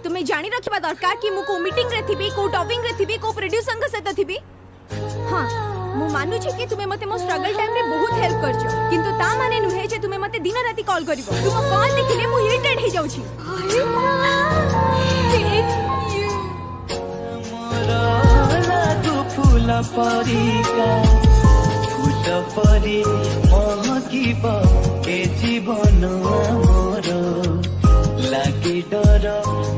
तुम्हें जानी रखिबा दरकार कि मु को मीटिंग रे थिबी को टॉपिंग रे थिबी को प्रोड्यूसर के सहित थिबी। हां मु मानु छी कि तुमे मते मो स्ट्रगल टाइम रे बहुत हेल्प करछो, किंतु ता माने नुहे जे तुमे मते दिन राति कॉल करिवो। तुम कॉल देखिले मु इरिटेट हे जाउ छी। फूला परिका फूल परी महकिब ए जीवन मोर लागे डर